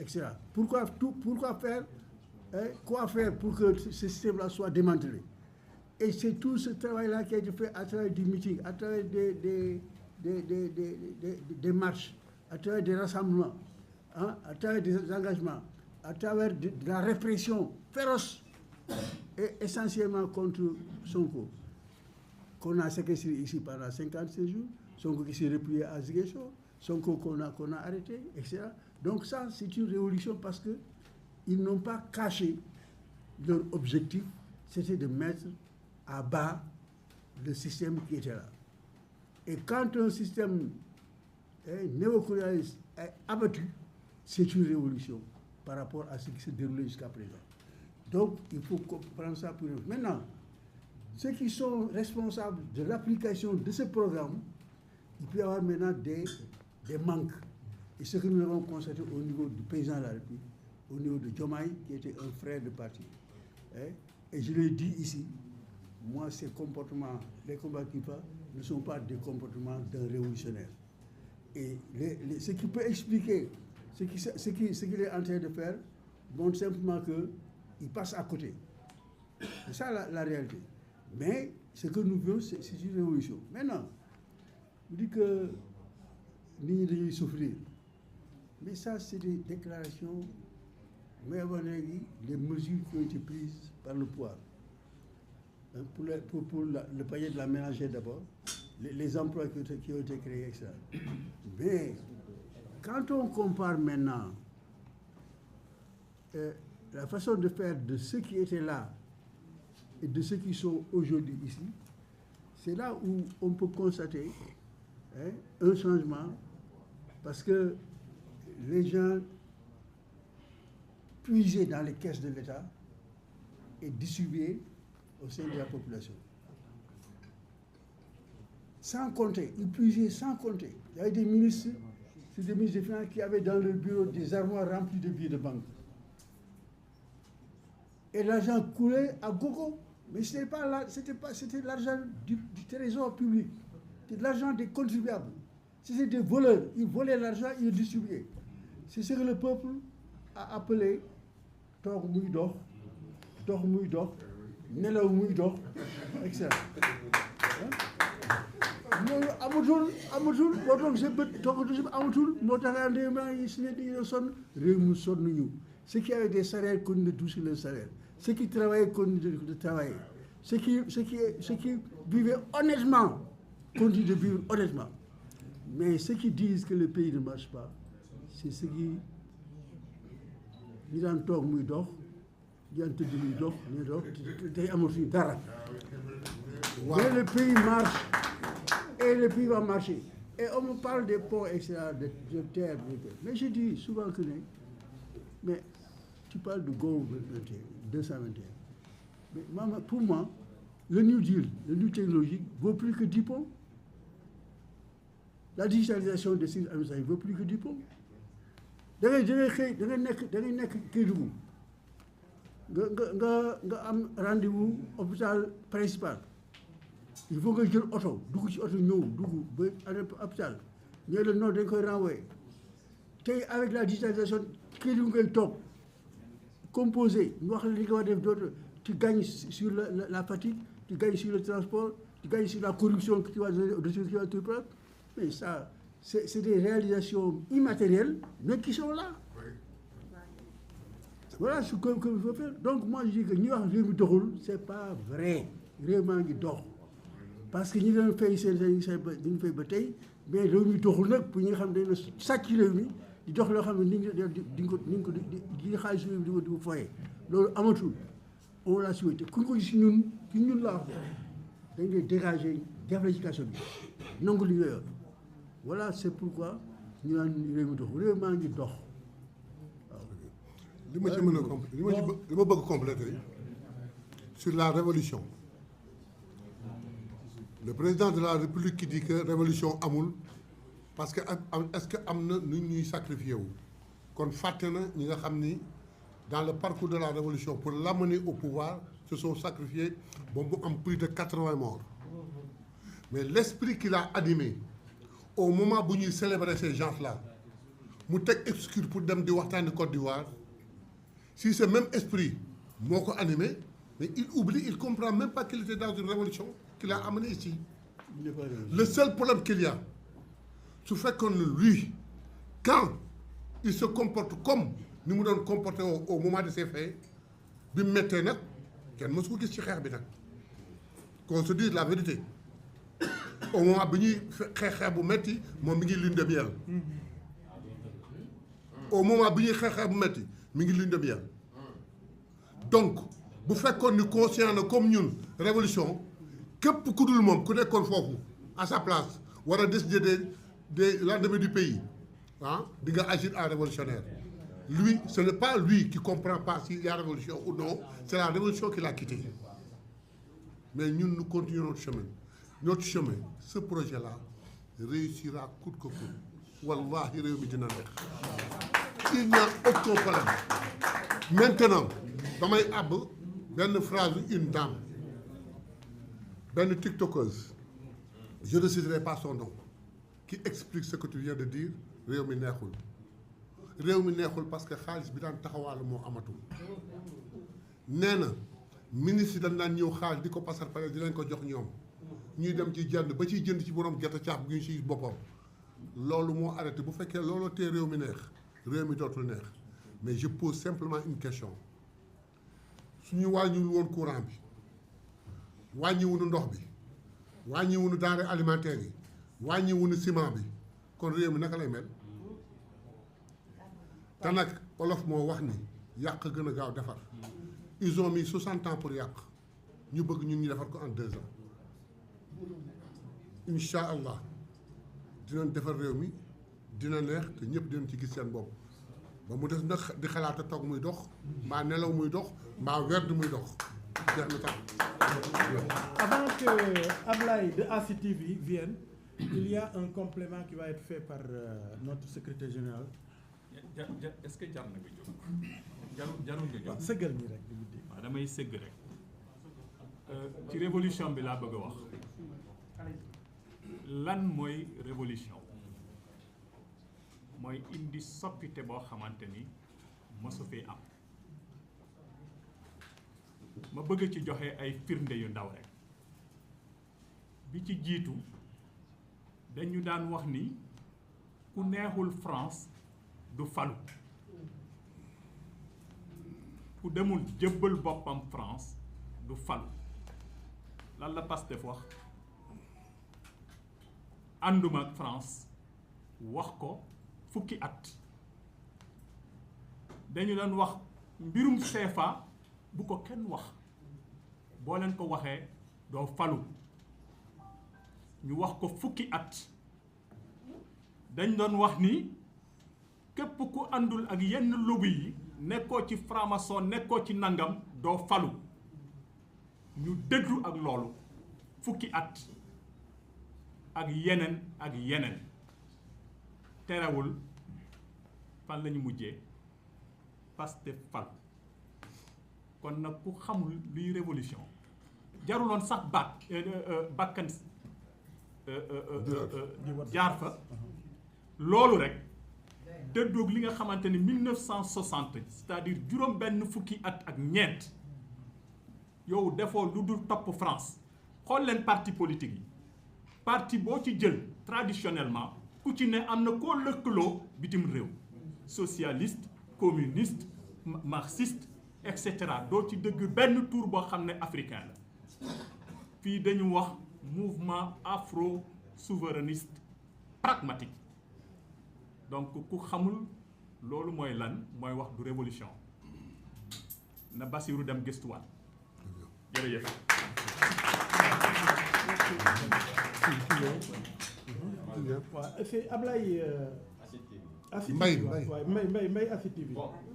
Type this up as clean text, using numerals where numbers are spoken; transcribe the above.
etc. Pourquoi faire, quoi faire pour que ce système-là soit démantelé? Et c'est tout ce travail-là qui a été fait à travers du meeting, à travers des marches, à travers des rassemblements, hein, à travers des engagements, à travers de la répression féroce, et essentiellement contre Sonko, qu'on a séquestré ici pendant 56 jours, Sonko qui s'est replié à Ziguinchor, Sonko qu'on a arrêté, etc. Donc ça, c'est une révolution parce qu'ils n'ont pas caché leur objectif, c'était de mettre à bas le système qui était là. Et quand un système néocolonialiste est abattu, c'est une révolution par rapport à ce qui s'est déroulé jusqu'à présent. Donc, il faut prendre ça pour eux. Maintenant, ceux qui sont responsables de l'application de ce programme, il peut y avoir maintenant des manques. Et ce que nous avons constaté au niveau du président de la République, au niveau de Diomaye, qui était un frère de parti. Et je l'ai dit ici, moi, ces comportements, les combats qu'il fait, ne sont pas des comportements d'un révolutionnaire. Et ce qui peut expliquer ce qu'il est en train de faire, montre simplement qu'il passe à côté. C'est ça la réalité. Mais ce que nous voulons, c'est une révolution. Maintenant, on dit que nous devons souffrir. Mais ça, c'est des déclarations, mais avant les mesures qui ont été prises par le pouvoir. Pour le panier de la ménagère d'abord, les emplois qui ont été créés, etc. Mais quand on compare maintenant la façon de faire de ceux qui étaient là et de ceux qui sont aujourd'hui ici, c'est là où on peut constater un changement, parce que les gens puisaient dans les caisses de l'État et distribuaient au sein de la population. Sans compter, ils puisaient sans compter. Il y avait des ministres des Finances qui avaient dans leur bureau des armoires remplies de billets de banque. Et l'argent coulait à gogo. Mais c'était l'argent du trésor public. C'était l'argent des contribuables. C'était des voleurs. Ils volaient l'argent, ils le distribuaient. C'est ce que le peuple a appelé Tor Mouidor, Nelaw Mouidor, etc. amatul boo toog sa bët toogatu si amatul moo tax daal maa ngi si ne dañoo sonn réew mi sonn ñu. Ceux qui avaient des salaires continuent de toucher leur salaire. Ceux qui travaillaient continuent de travailler. Ceux qui vivaient honnêtement continuent de vivre honnêtement. Mais ceux qui disent que le pays ne marche pas, c'est ceux qui ñu daan toog muy dox ñu daan tëdd muy dox muy dox tey amatuñu dara. Mais le pays marche et le pays va marcher. Et on me parle des ponts, etc., de terre. Mais je dis souvent que mais tu parles de Go 221. Mais pour moi, le New Deal, le New Technologique, vaut plus que 10 ponts. La digitalisation des services administratifs vaut plus que 10 ponts. da ngay nekk Kédougou nga am rendez-vous hôpital principal. Il faut que jël oto dugg ci oto ñëw dugg ba hôpital ñooy la noonu dañ koy renvoyer. Tey avec la digitalisation Kédougou ngay toog composé ñu wax la li nga war def d'autres, tu gagnes sur la fatigue, tu gagnes sur le transport, tu gagnes sur la corruption que tu vas donner aux ressources qui vont te prendre. Mais ça, c'est des réalisations immatérielles, mais qui sont là. Oui. Voilà ce qu'il faut faire. Donc moi je dis que ñi wax réew mi doxul, c'est pas vrai. Réew maa ngi dox. Parce que ñi doon fay seen dañu fay ba tey, mais réew mi doxul nag pour ñi nga xam ne dañu sàcc réew mi di dox loo xam ne nit ñi di xaalis réew mi di ko foyee. Loolu amatul. On l'a souhaité. Ku ko gis ñun laa wax dañ koy dégager def la ci kaso bi nangu li nga yor. Voilà, c'est pourquoi ñu naan réew mi dox réew maa ngi dox. li ma ci mën a li ma bëgg compléter sur la révolution. Le président de la République qui dit que révolution amul parce que est-ce que am na nu ñuy sacrifié wu kon fàtte na ñi nga xam ni dans le parcours de la révolution pour l'amener au pouvoir se sont sacrifiés ba mu am plus de 80 morts. Mais l'esprit qu'il a animé au moment bu ñuy célébrer ces gens-là mu teg excuse pour dem di waxtaani Côte d'Ivoire si ce même esprit moo ko animé mais il oublie, il comprend même pas qu'il était dans une révolution qu'il a amené ici. Le seul problème qu'il y a su fekkoon ne lui quand il se comporte comme ni mu doon comporté au moment de ces faits bi mu méttee nag kenn mësu ko gis ci xeex bi nag qu'on se dise la vérité au moment bi ñuy xeex bu metti moom mi ngi lune de miel au moment bi ñuy xeex bu metti mi ngi lune de miel donc bu fekkoon ni conscient na comme ñun révolution képp ku dul moom ku nekkoon foofu à sa place war a décider des lendemains du pays ah di nga agir en révolutionnaire. Lui, ce n'est pas lui qui comprend pas s'il y a révolution ou non, c'est la révolution qui l'a quitté. Mais nous continuons notre chemin. Notre chemin, ce projet-là, réussira coûte que coûte. Wallahi, il n'y a aucun problème. Maintenant, dans mes abos, une phrase, une dame, une tiktokeuse, je ne citerai pas son nom, qui explique ce que tu viens de dire, Réumi Nekhul. réew mi neexul parce que xaalis bi daan taxawaalu moo amatul nee na ministre yi dañ daan ñëw xaalis di ko pasar pare di leen ko jox ñoom ñuy dem ci jënd ba ciy jënd ci borom gerte caaf gi ñu ci boppam loolu moo arrêté bu fekkee looloo tee réew mi neex réew mi dootul neex mais je pose simplement une question suñu wàññiwul woon courant bi wàññiwuñu ndox bi wàññiwuñu denrées alimentaires yi wàññiwuñu ciment bi kon réew mi naka lay mel. te nag olof moo wax ni yàq gën a gaaw defar ils ont mis 60 ans pour yàq ñu bëgg ñun ñu defar ko en 2 ans incha allah dinañ defar réew mi dina neex te ñëpp dinañ ci gis seen bopp ba mu des nag di xalaat a toog muy dox mbaa nelaw muy dox mbaa werd muy dox jeex na tax. Avant que Ablaye de ACTV vienne, il y a un complément qui va être fait par notre secrétaire général. Est-ce que jar na nga jóg jarul nga jóg. sëggal nii rek di guddi. waaw damay sëgg rek ci révolution bi laa bëgg a wax lan mooy révolution mooy indi soppite boo xamante ni mosu fee am ma bëgg ci joxe ay firnde yu ndaw rek bi ci jiitu dañu daan wax ni ku neexul France du falu ku demul jëbbal boppam France du falu lan la Pastef wax ànduma ak France wax ko fukki at dañu doon wax mbirum CFA bu ko kenn wax boo leen ko waxee doo falu ñu wax ko fukki at dañ doon wax ni képp ku àndul ak yenn lobby yi nekkoo ci franc-maçon nekkoo ci nangam doo falu ñu dëddu ak loolu fukki at ak yeneen terewul fan lañu mujjee Pastef falu kon nag ku xamul luy révolution jaruloon sax bakkan jaar fa loolu rek dëddoog li nga xamante ni 1960 c'est-à-dire juróom benn fukki at ak ñeent yow defoo lu dul topp France xool leen parti politique yi parti boo ci jël traditionnellement ku ci ne am na koo lëkkaloo bitim réew socialiste communiste marxiste et cetera doo ci dëgg benn tour boo xam ne africain la fii dañu wax mouvement afro souverainiste pragmatique donc ku xamul loolu mooy lan mooy wax du révolution na Bassirou dem gëstuwaat jërëjëf. waaw c'est Ablaye. Mbaye Mbaye ACTV.